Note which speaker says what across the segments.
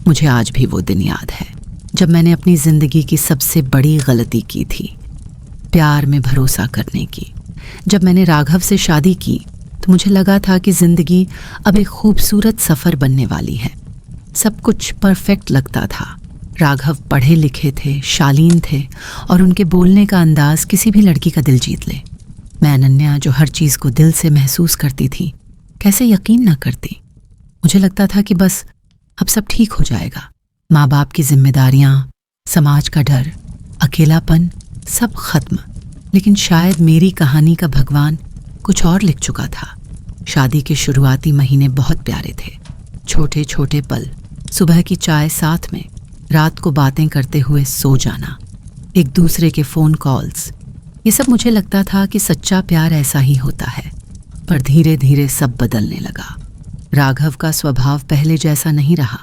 Speaker 1: मुझे आज भी वो दिन याद है जब मैंने अपनी ज़िंदगी की सबसे बड़ी गलती की थी, प्यार में भरोसा करने की। जब मैंने राघव से शादी की तो मुझे लगा था कि ज़िंदगी अब एक खूबसूरत सफ़र बनने वाली है। सब कुछ परफेक्ट लगता था। राघव पढ़े लिखे थे, शालीन थे और उनके बोलने का अंदाज किसी भी लड़की का दिल जीत ले। मैं अनन्या, जो हर चीज़ को दिल से महसूस करती थी, कैसे यकीन न करती। मुझे लगता था कि बस अब सब ठीक हो जाएगा। माँ बाप की जिम्मेदारियाँ, समाज का डर, अकेलापन, सब खत्म। लेकिन शायद मेरी कहानी का भगवान कुछ और लिख चुका था। शादी के शुरुआती महीने बहुत प्यारे थे। छोटे छोटे पल, सुबह की चाय साथ में, रात को बातें करते हुए सो जाना, एक दूसरे के फ़ोन कॉल्स, ये सब मुझे लगता था कि सच्चा प्यार ऐसा ही होता है। पर धीरे धीरे सब बदलने लगा। राघव का स्वभाव पहले जैसा नहीं रहा।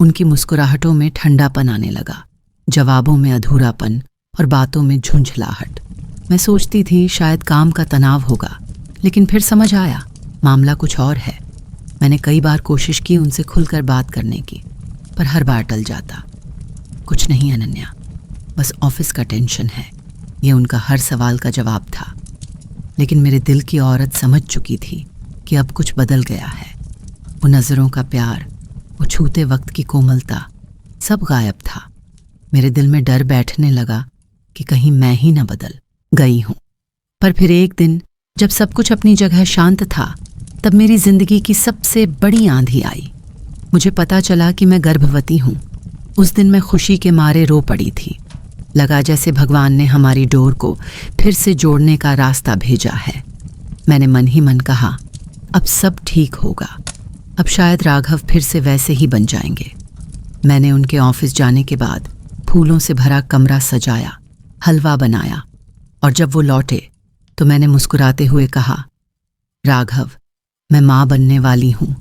Speaker 1: उनकी मुस्कुराहटों में ठंडापन आने लगा, जवाबों में अधूरापन और बातों में झुंझलाहट। मैं सोचती थी शायद काम का तनाव होगा, लेकिन फिर समझ आया मामला कुछ और है। मैंने कई बार कोशिश की उनसे खुलकर बात करने की, पर हर बार टल जाता। कुछ नहीं अनन्या, बस ऑफिस का टेंशन है, ये उनका हर सवाल का जवाब था। लेकिन मेरे दिल की औरत समझ चुकी थी कि अब कुछ बदल गया है। वो नज़रों का प्यार, वो छूते वक्त की कोमलता, सब गायब था। मेरे दिल में डर बैठने लगा कि कहीं मैं ही न बदल गई हूँ। पर फिर एक दिन जब सब कुछ अपनी जगह शांत था, तब मेरी जिंदगी की सबसे बड़ी आंधी आई। मुझे पता चला कि मैं गर्भवती हूँ। उस दिन मैं खुशी के मारे रो पड़ी थी। लगा जैसे भगवान ने हमारी डोर को फिर से जोड़ने का रास्ता भेजा है। मैंने मन ही मन कहा, अब सब ठीक होगा, अब शायद राघव फिर से वैसे ही बन जाएंगे। मैंने उनके ऑफिस जाने के बाद फूलों से भरा कमरा सजाया, हलवा बनाया, और जब वो लौटे तो मैंने मुस्कुराते हुए कहा, राघव, मैं माँ बनने वाली हूँ।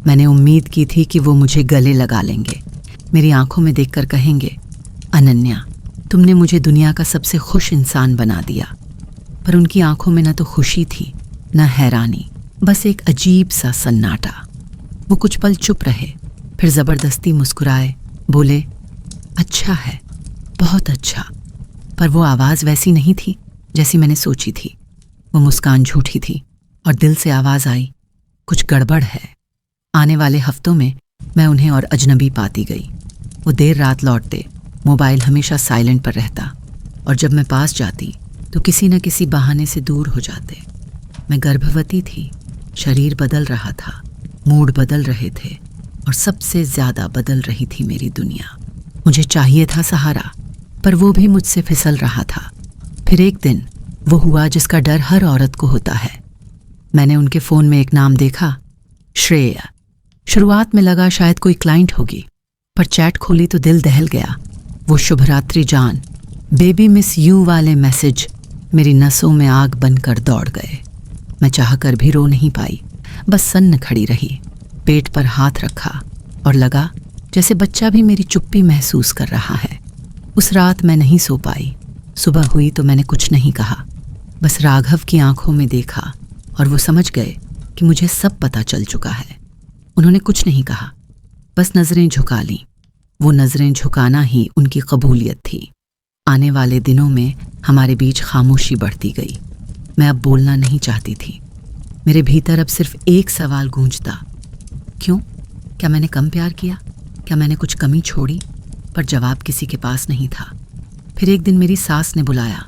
Speaker 1: मैंने उम्मीद की थी कि वो मुझे गले लगा लेंगे, मेरी आंखों में देखकर कहेंगे, अनन्या, तुमने मुझे दुनिया का सबसे खुश इंसान बना दिया। पर उनकी आंखों में न तो खुशी थी, न हैरानी, बस एक अजीब सा सन्नाटा। वो कुछ पल चुप रहे, फिर ज़बरदस्ती मुस्कुराए, बोले, अच्छा है, बहुत अच्छा। पर वो आवाज़ वैसी नहीं थी जैसी मैंने सोची थी। वो मुस्कान झूठी थी और दिल से आवाज़ आई, कुछ गड़बड़ है। आने वाले हफ्तों में मैं उन्हें और अजनबी पाती गई। वो देर रात लौटते, मोबाइल हमेशा साइलेंट पर रहता, और जब मैं पास जाती तो किसी न किसी बहाने से दूर हो जाते। मैं गर्भवती थी, शरीर बदल रहा था, मूड बदल रहे थे, और सबसे ज़्यादा बदल रही थी मेरी दुनिया। मुझे चाहिए था सहारा, पर वो भी मुझसे फिसल रहा था। फिर एक दिन वो हुआ जिसका डर हर औरत को होता है। मैंने उनके फ़ोन में एक नाम देखा, श्रेया। शुरुआत में लगा शायद कोई क्लाइंट होगी, पर चैट खोली तो दिल दहल गया। वो शुभरात्रि जान, बेबी मिस यू वाले मैसेज मेरी नसों में आग बनकर दौड़ गए। मैं चाहकर भी रो नहीं पाई, बस सन्न खड़ी रही, पेट पर हाथ रखा, और लगा जैसे बच्चा भी मेरी चुप्पी महसूस कर रहा है। उस रात मैं नहीं सो पाई। सुबह हुई तो मैंने कुछ नहीं कहा, बस राघव की आंखों में देखा, और वो समझ गए कि मुझे सब पता चल चुका है। उन्होंने कुछ नहीं कहा, बस नज़रें झुका लीं। वो नज़रें झुकाना ही उनकी कबूलियत थी। आने वाले दिनों में हमारे बीच खामोशी बढ़ती गई। मैं अब बोलना नहीं चाहती थी। मेरे भीतर अब सिर्फ एक सवाल गूंजता, क्यों? क्या मैंने कम प्यार किया? क्या मैंने कुछ कमी छोड़ी? पर जवाब किसी के पास नहीं था। फिर एक दिन मेरी सास ने बुलाया।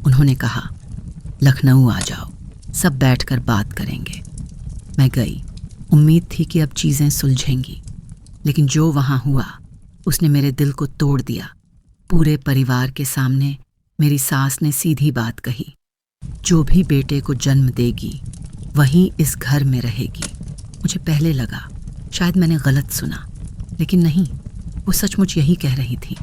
Speaker 1: उन्होंने कहा, लखनऊ आ जाओ, सब बैठकर बात करेंगे। मैं गई। उम्मीद थी कि अब चीज़ें सुलझेंगी, लेकिन जो वहाँ हुआ उसने मेरे दिल को तोड़ दिया। पूरे परिवार के सामने मेरी सास ने सीधी बात कही, जो भी बेटे को जन्म देगी वही इस घर में रहेगी। मुझे पहले लगा शायद मैंने गलत सुना, लेकिन नहीं, वो सचमुच यही कह रही थी।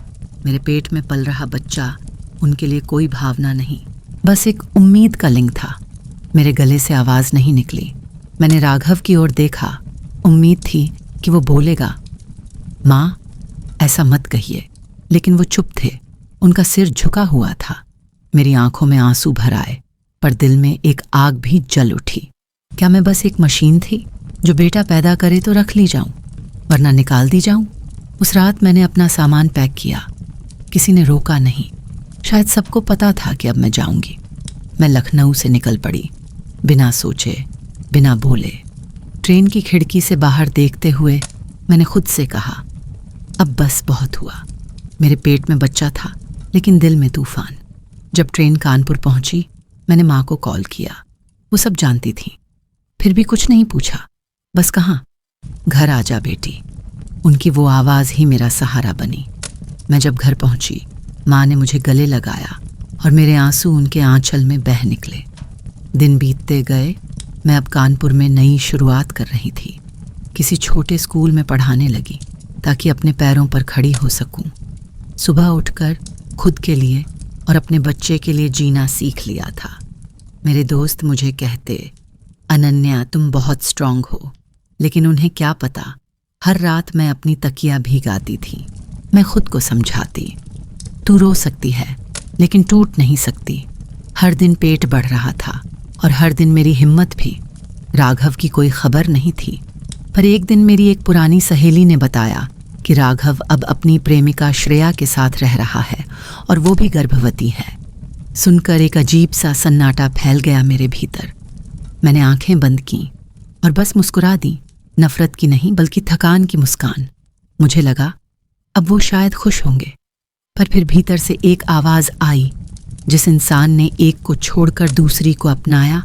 Speaker 1: मेरे पेट में पल रहा बच्चा उनके लिए कोई भावना नहीं, बस एक उम्मीद का लिंग था। मेरे गले से आवाज़ नहीं निकली। मैंने राघव की ओर देखा। उम्मीद थी कि वो बोलेगा, माँ ऐसा मत कहिए, लेकिन वो चुप थे। उनका सिर झुका हुआ था। मेरी आंखों में आंसू भर आए, पर दिल में एक आग भी जल उठी। क्या मैं बस एक मशीन थी जो बेटा पैदा करे तो रख ली जाऊं, वरना निकाल दी जाऊं? उस रात मैंने अपना सामान पैक किया। किसी ने रोका नहीं। शायद सबको पता था कि अब मैं जाऊंगी। मैं लखनऊ से निकल पड़ी, बिना सोचे, बिना बोले। ट्रेन की खिड़की से बाहर देखते हुए मैंने खुद से कहा, अब बस बहुत हुआ। मेरे पेट में बच्चा था, लेकिन दिल में तूफान। जब ट्रेन कानपुर पहुंची, मैंने माँ को कॉल किया। वो सब जानती थी, फिर भी कुछ नहीं पूछा। बस कहा, घर आ जा बेटी। उनकी वो आवाज़ ही मेरा सहारा बनी। मैं जब घर पहुंची, माँ ने मुझे गले लगाया और मेरे आंसू उनके आंचल में बह निकले। दिन बीतते गए। मैं अब कानपुर में नई शुरुआत कर रही थी। किसी छोटे स्कूल में पढ़ाने लगी ताकि अपने पैरों पर खड़ी हो सकूं। सुबह उठकर खुद के लिए और अपने बच्चे के लिए जीना सीख लिया था। मेरे दोस्त मुझे कहते, अनन्या तुम बहुत स्ट्रांग हो, लेकिन उन्हें क्या पता, हर रात मैं अपनी तकिया भिगाती थी। मैं खुद को समझाती, तू रो सकती है लेकिन टूट नहीं सकती। हर दिन पेट बढ़ रहा था और हर दिन मेरी हिम्मत भी। राघव की कोई खबर नहीं थी, पर एक दिन मेरी एक पुरानी सहेली ने बताया कि राघव अब अपनी प्रेमिका श्रेया के साथ रह रहा है और वो भी गर्भवती है। सुनकर एक अजीब सा सन्नाटा फैल गया मेरे भीतर। मैंने आंखें बंद की और बस मुस्कुरा दी, नफरत की नहीं बल्कि थकान की मुस्कान। मुझे लगा अब वो शायद खुश होंगे, पर फिर भीतर से एक आवाज़ आई, जिस इंसान ने एक को छोड़कर दूसरी को अपनाया,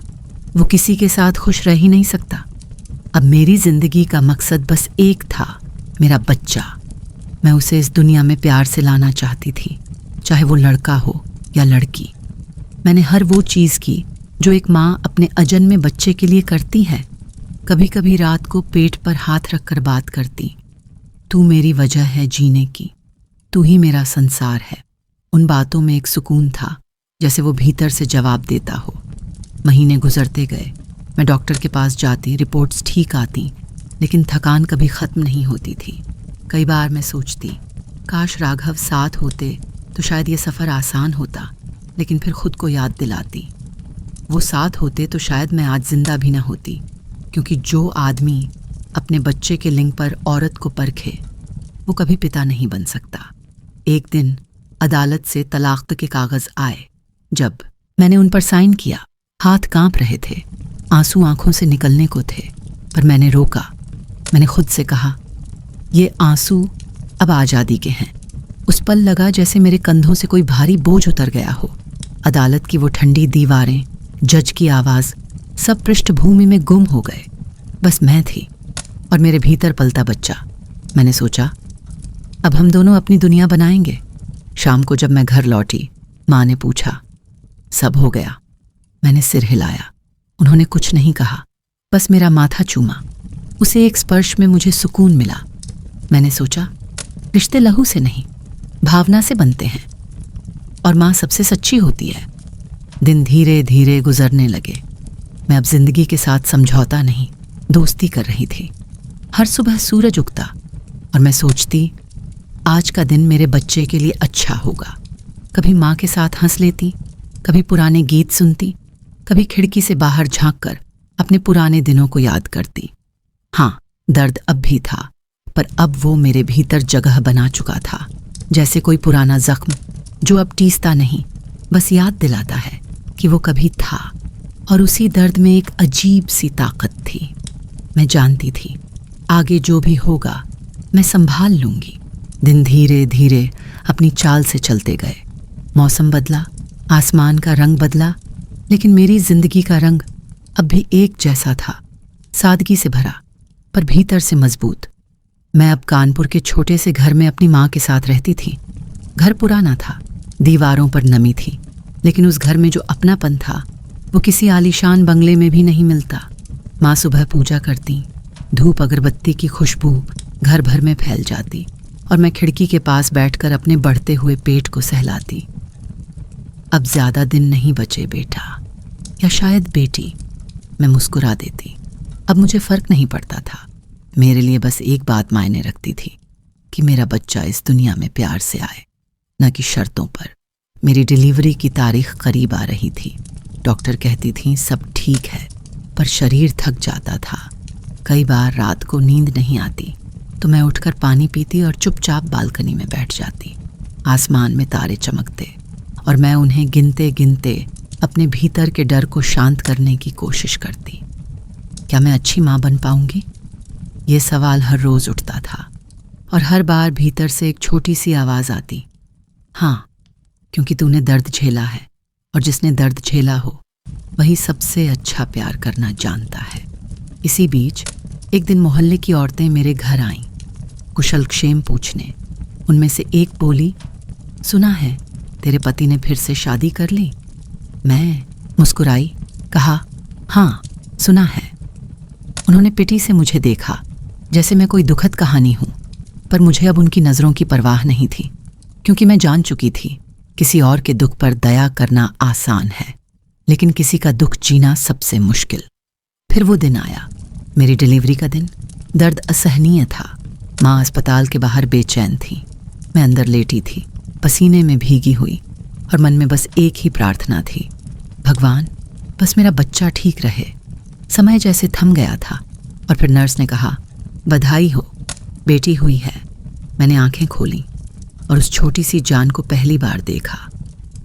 Speaker 1: वो किसी के साथ खुश रह ही नहीं सकता। अब मेरी जिंदगी का मकसद बस एक था, मेरा बच्चा। मैं उसे इस दुनिया में प्यार से लाना चाहती थी, चाहे वो लड़का हो या लड़की। मैंने हर वो चीज़ की जो एक माँ अपने अजन्मे बच्चे के लिए करती है। कभी कभी रात को पेट पर हाथ रखकर बात करती, तू मेरी वजह है जीने की, तू ही मेरा संसार है। उन बातों में एक सुकून था, जैसे वो भीतर से जवाब देता हो। महीने गुजरते गए। मैं डॉक्टर के पास जाती, रिपोर्ट्स ठीक आती, लेकिन थकान कभी ख़त्म नहीं होती थी। कई बार मैं सोचती, काश राघव साथ होते तो शायद ये सफ़र आसान होता, लेकिन फिर खुद को याद दिलाती, वो साथ होते तो शायद मैं आज जिंदा भी ना होती, क्योंकि जो आदमी अपने बच्चे के लिंग पर औरत को परखे, वो कभी पिता नहीं बन सकता। एक दिन अदालत से तलाक के कागज़ आए। जब मैंने उन पर साइन किया, हाथ कांप रहे थे, आंसू आंखों से निकलने को थे, पर मैंने रोका। मैंने खुद से कहा, ये आंसू अब आज़ादी के हैं। उस पल लगा जैसे मेरे कंधों से कोई भारी बोझ उतर गया हो। अदालत की वो ठंडी दीवारें, जज की आवाज़, सब पृष्ठभूमि में गुम हो गए। बस मैं थी और मेरे भीतर पलता बच्चा। मैंने सोचा, अब हम दोनों अपनी दुनिया बनाएंगे। शाम को जब मैं घर लौटी, माँ ने पूछा, सब हो गया? मैंने सिर हिलाया। उन्होंने कुछ नहीं कहा, बस मेरा माथा चूमा। उसे एक स्पर्श में मुझे सुकून मिला। मैंने सोचा, रिश्ते लहू से नहीं, भावना से बनते हैं, और माँ सबसे सच्ची होती है। दिन धीरे धीरे गुजरने लगे। मैं अब जिंदगी के साथ समझौता नहीं, दोस्ती कर रही थी। हर सुबह सूरज उगता और मैं सोचती, आज का दिन मेरे बच्चे के लिए अच्छा होगा। कभी माँ के साथ हंस लेती, कभी पुराने गीत सुनती, कभी खिड़की से बाहर झांककर अपने पुराने दिनों को याद करती। हाँ, दर्द अब भी था, पर अब वो मेरे भीतर जगह बना चुका था, जैसे कोई पुराना जख्म जो अब टीसता नहीं, बस याद दिलाता है कि वो कभी था। और उसी दर्द में एक अजीब सी ताकत थी। मैं जानती थी, आगे जो भी होगा मैं संभाल लूंगी। दिन धीरे धीरे अपनी चाल से चलते गए। मौसम बदला, आसमान का रंग बदला, लेकिन मेरी जिंदगी का रंग अब भी एक जैसा था, सादगी से भरा पर भीतर से मजबूत। मैं अब कानपुर के छोटे से घर में अपनी माँ के साथ रहती थी। घर पुराना था, दीवारों पर नमी थी, लेकिन उस घर में जो अपनापन था वो किसी आलीशान बंगले में भी नहीं मिलता। माँ सुबह पूजा करती, धूप अगरबत्ती की खुशबू घर भर में फैल जाती, और मैं खिड़की के पास बैठकर अपने बढ़ते हुए पेट को सहलाती। अब ज्यादा दिन नहीं बचे बेटा, या शायद बेटी, मैं मुस्कुरा देती। अब मुझे फर्क नहीं पड़ता था। मेरे लिए बस एक बात मायने रखती थी कि मेरा बच्चा इस दुनिया में प्यार से आए, न कि शर्तों पर। मेरी डिलीवरी की तारीख करीब आ रही थी। डॉक्टर कहती थी सब ठीक है, पर शरीर थक जाता था। कई बार रात को नींद नहीं आती, तो मैं उठकर पानी पीती और चुपचाप बालकनी में बैठ जाती। आसमान में तारे चमकते और मैं उन्हें गिनते गिनते अपने भीतर के डर को शांत करने की कोशिश करती। क्या मैं अच्छी माँ बन पाऊंगी? ये सवाल हर रोज़ उठता था और हर बार भीतर से एक छोटी सी आवाज़ आती, हाँ, क्योंकि तूने दर्द झेला है और जिसने दर्द झेला हो वही सबसे अच्छा प्यार करना जानता है। इसी बीच एक दिन मोहल्ले की औरतें मेरे घर आईं, कुशलक्षेम पूछने। उनमें से एक बोली, सुना है तेरे पति ने फिर से शादी कर ली? मैं मुस्कुराई, कहा, हाँ सुना है। उन्होंने पिटी से मुझे देखा जैसे मैं कोई दुखद कहानी हूँ, पर मुझे अब उनकी नज़रों की परवाह नहीं थी, क्योंकि मैं जान चुकी थी किसी और के दुख पर दया करना आसान है, लेकिन किसी का दुख जीना सबसे मुश्किल। फिर वो दिन आया, मेरी डिलीवरी का दिन। दर्द असहनीय था। माँ अस्पताल के बाहर बेचैन थी, मैं अंदर लेटी थी, पसीने में भीगी हुई, और मन में बस एक ही प्रार्थना थी, भगवान बस मेरा बच्चा ठीक रहे। समय जैसे थम गया था और फिर नर्स ने कहा, बधाई हो, बेटी हुई है। मैंने आंखें खोली और उस छोटी सी जान को पहली बार देखा।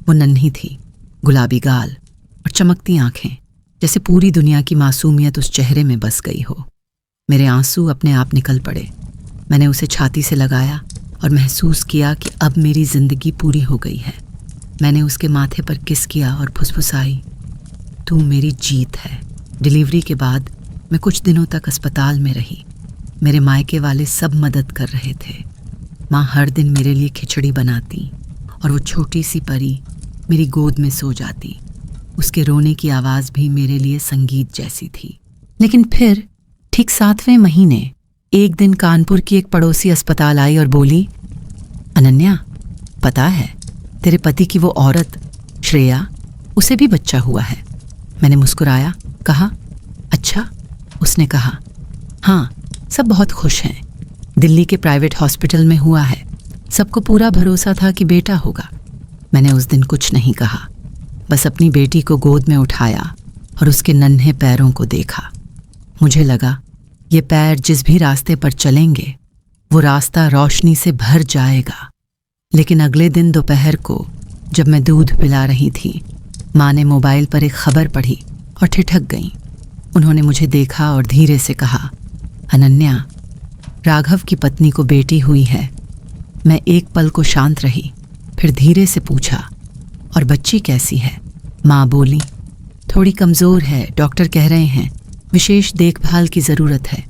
Speaker 1: वो नन्ही थी, गुलाबी गाल और चमकती आंखें, जैसे पूरी दुनिया की मासूमियत उस चेहरे में बस गई हो। मेरे आंसू अपने आप निकल पड़े। मैंने उसे छाती से लगाया और महसूस किया कि अब मेरी जिंदगी पूरी हो गई है। मैंने उसके माथे पर किस किया और फुसफुसाई, तू मेरी जीत है। डिलीवरी के बाद मैं कुछ दिनों तक अस्पताल में रही। मेरे मायके वाले सब मदद कर रहे थे। माँ हर दिन मेरे लिए खिचड़ी बनाती और वो छोटी सी परी मेरी गोद में सो जाती। उसके रोने की आवाज़ भी मेरे लिए संगीत जैसी थी। लेकिन फिर ठीक 7वें महीने एक दिन कानपुर की एक पड़ोसी अस्पताल आई और बोली, अनन्या, पता है तेरे पति की वो औरत श्रेया, उसे भी बच्चा हुआ है। मैंने मुस्कुराया, कहा, अच्छा? उसने कहा, हाँ, सब बहुत खुश हैं। दिल्ली के प्राइवेट हॉस्पिटल में हुआ है। सबको पूरा भरोसा था कि बेटा होगा। मैंने उस दिन कुछ नहीं कहा, बस अपनी बेटी को गोद में उठाया और उसके नन्हे पैरों को देखा। मुझे लगा ये पैर जिस भी रास्ते पर चलेंगे वो रास्ता रोशनी से भर जाएगा। लेकिन अगले दिन दोपहर को जब मैं दूध पिला रही थी, माँ ने मोबाइल पर एक खबर पढ़ी और ठिठक गईं। उन्होंने मुझे देखा और धीरे से कहा, अनन्या, राघव की पत्नी को बेटी हुई है। मैं एक पल को शांत रही, फिर धीरे से पूछा, और बच्ची कैसी है? माँ बोली, थोड़ी कमज़ोर है, डॉक्टर कह रहे हैं विशेष देखभाल की ज़रूरत है।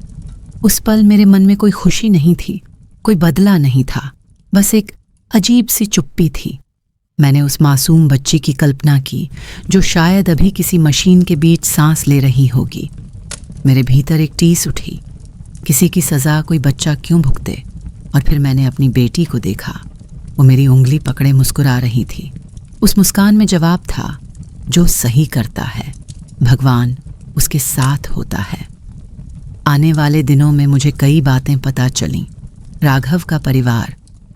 Speaker 1: उस पल मेरे मन में कोई खुशी नहीं थी, कोई बदला नहीं था, बस एक अजीब सी चुप्पी थी। मैंने उस मासूम बच्ची की कल्पना की जो शायद अभी किसी मशीन के बीच सांस ले रही होगी। मेरे भीतर एक टीस उठी, किसी की सज़ा कोई बच्चा क्यों भुगते? और फिर मैंने अपनी बेटी को देखा। वो मेरी उंगली पकड़े मुस्कुरा रही थी। उस मुस्कान में जवाब था, जो सही करता है भगवान उसके साथ होता है। आने वाले दिनों में मुझे कई बातें पता चलीं। राघव का परिवार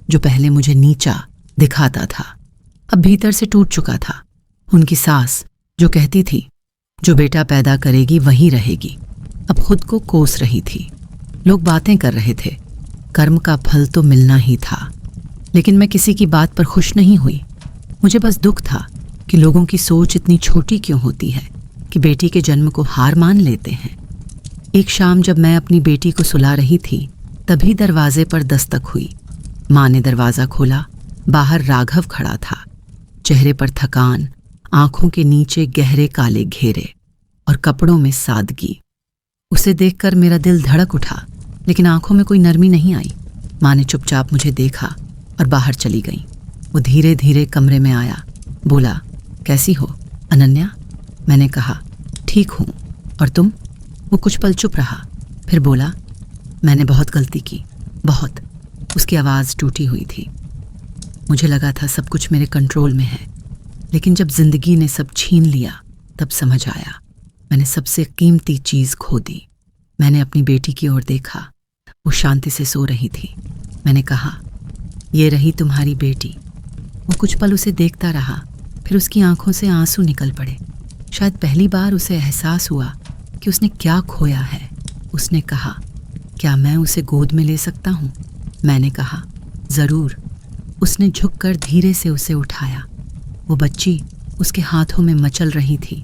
Speaker 1: जो पहले मुझे नीचा दिखाता था, अब भीतर से टूट चुका था। उनकी सास जो कहती थी जो बेटा पैदा करेगी वही रहेगी, अब खुद को कोस रही थी। लोग बातें कर रहे थे, कर्म का फल तो मिलना ही था। लेकिन मैं किसी की बात पर खुश नहीं हुई। मुझे बस दुख था कि लोगों की सोच इतनी छोटी क्यों होती है कि बेटी के जन्म को हार मान लेते हैं। एक शाम जब मैं अपनी बेटी को सुला रही थी, तभी दरवाजे पर दस्तक हुई। माँ ने दरवाज़ा खोला। बाहर राघव खड़ा था, चेहरे पर थकान, आंखों के नीचे गहरे काले घेरे और कपड़ों में सादगी। उसे देखकर मेरा दिल धड़क उठा, लेकिन आंखों में कोई नरमी नहीं आई। माँ ने चुपचाप मुझे देखा और बाहर चली गई। वो धीरे धीरे कमरे में आया, बोला, कैसी हो अनन्या? मैंने कहा, ठीक हूँ, और तुम? वो कुछ पल चुप रहा, फिर बोला, मैंने बहुत गलती की, बहुत। उसकी आवाज़ टूटी हुई थी। मुझे लगा था सब कुछ मेरे कंट्रोल में है, लेकिन जब जिंदगी ने सब छीन लिया तब समझ आया मैंने सबसे कीमती चीज़ खो दी। मैंने अपनी बेटी की ओर देखा, वो शांति से सो रही थी। मैंने कहा, ये रही तुम्हारी बेटी। वो कुछ पल उसे देखता रहा, फिर उसकी आंखों से आंसू निकल पड़े। शायद पहली बार उसे एहसास हुआ कि उसने क्या खोया है। उसने कहा, क्या मैं उसे गोद में ले सकता हूँ? मैंने कहा, ज़रूर। उसने झुककर धीरे से उसे उठाया। वो बच्ची उसके हाथों में मचल रही थी,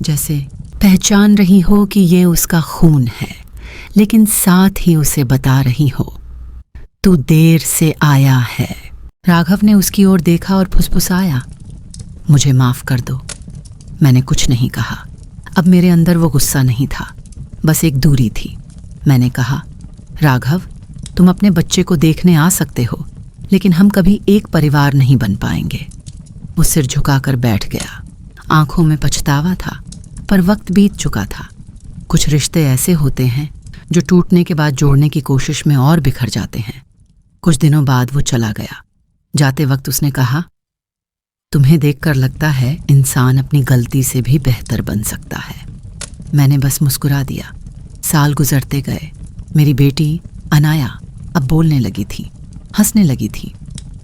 Speaker 1: जैसे पहचान रही हो कि ये उसका खून है, लेकिन साथ ही उसे बता रही हो, तू देर से आया है। राघव ने उसकी ओर देखा और फुसफुसाया, मुझे माफ़ कर दो। मैंने कुछ नहीं कहा। अब मेरे अंदर वो गुस्सा नहीं था, बस एक दूरी थी। मैंने कहा, राघव, तुम अपने बच्चे को देखने आ सकते हो, लेकिन हम कभी एक परिवार नहीं बन पाएंगे। वो सिर झुकाकर बैठ गया। आंखों में पछतावा था, पर वक्त बीत चुका था। कुछ रिश्ते ऐसे होते हैं जो टूटने के बाद जोड़ने की कोशिश में और बिखर जाते हैं। कुछ दिनों बाद वो चला गया। जाते वक्त उसने कहा, तुम्हें देखकर लगता है इंसान अपनी गलती से भी बेहतर बन सकता है। मैंने बस मुस्कुरा दिया। साल गुजरते गए। मेरी बेटी अनाया अब बोलने लगी थी, हंसने लगी थी,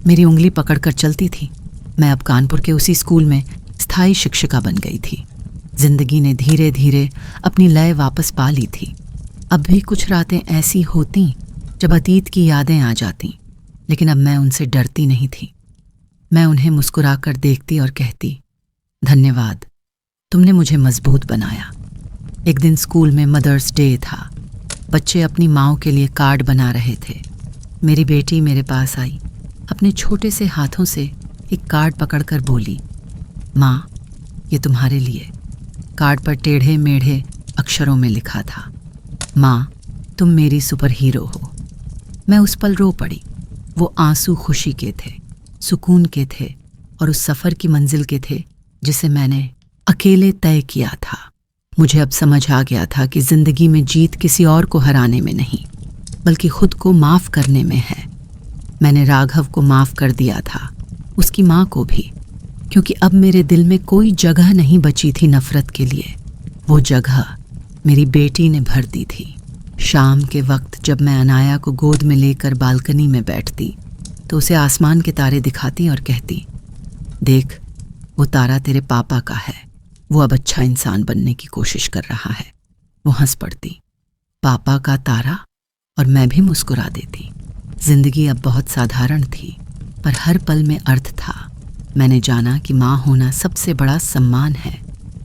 Speaker 1: मेरी उंगली पकड़कर चलती थी। मैं अब कानपुर के उसी स्कूल में स्थायी शिक्षिका बन गई थी। जिंदगी ने धीरे धीरे अपनी लय वापस पा ली थी। अब भी कुछ रातें ऐसी होती जब अतीत की यादें आ जाती, लेकिन अब मैं उनसे डरती नहीं थी। मैं उन्हें मुस्कुराकर देखती और कहती, धन्यवाद, तुमने मुझे मजबूत बनाया। एक दिन स्कूल में मदर्स डे था। बच्चे अपनी माँओं के लिए कार्ड बना रहे थे। मेरी बेटी मेरे पास आई, अपने छोटे से हाथों से एक कार्ड पकड़कर बोली, माँ, ये तुम्हारे लिए। कार्ड पर टेढ़े मेढ़े अक्षरों में लिखा था, माँ, तुम मेरी सुपर हीरो हो। मैं उस पल रो पड़ी। वो आंसू खुशी के थे, सुकून के थे, और उस सफ़र की मंजिल के थे जिसे मैंने अकेले तय किया था। मुझे अब समझ आ गया था कि ज़िंदगी में जीत किसी और को हराने में नहीं, बल्कि खुद को माफ़ करने में है। मैंने राघव को माफ़ कर दिया था, उसकी माँ को भी, क्योंकि अब मेरे दिल में कोई जगह नहीं बची थी नफ़रत के लिए। वो जगह मेरी बेटी ने भर दी थी। शाम के वक्त जब मैं अनाया को गोद में लेकर बालकनी में बैठती, तो उसे आसमान के तारे दिखाती और कहती, देख, वो तारा तेरे पापा का है, वो अब अच्छा इंसान बनने की कोशिश कर रहा है। वो हंस पड़ती, पापा का तारा, और मैं भी मुस्कुरा देती। जिंदगी अब बहुत साधारण थी, पर हर पल में अर्थ था। मैंने जाना कि माँ होना सबसे बड़ा सम्मान है।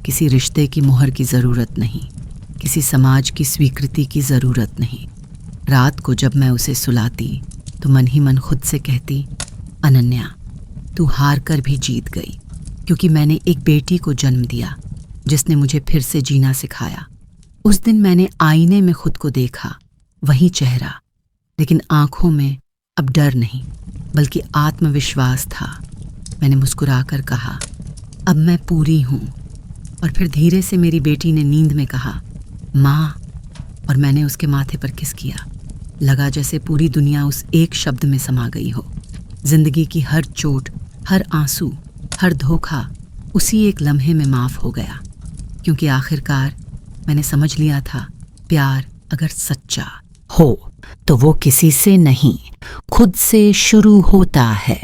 Speaker 1: किसी रिश्ते की मुहर की ज़रूरत नहीं, किसी समाज की स्वीकृति की ज़रूरत नहीं। रात को जब मैं उसे सुलाती तो मन ही मन खुद से कहती, अनन्या, तू हार कर भी जीत गई, क्योंकि मैंने एक बेटी को जन्म दिया जिसने मुझे फिर से जीना सिखाया। उस दिन मैंने आईने में खुद को देखा, वही चेहरा, लेकिन आंखों में अब डर नहीं बल्कि आत्मविश्वास था। मैंने मुस्कुराकर कहा, अब मैं पूरी हूँ। और फिर धीरे से मेरी बेटी ने नींद में कहा, माँ, और मैंने उसके माथे पर किस किया। लगा जैसे पूरी दुनिया उस एक शब्द में समा गई हो। जिंदगी की हर चोट, हर आंसू, हर धोखा उसी एक लम्हे में माफ़ हो गया, क्योंकि आखिरकार मैंने समझ लिया था, प्यार अगर सच्चा हो तो वो किसी से नहीं, खुद से शुरू होता है।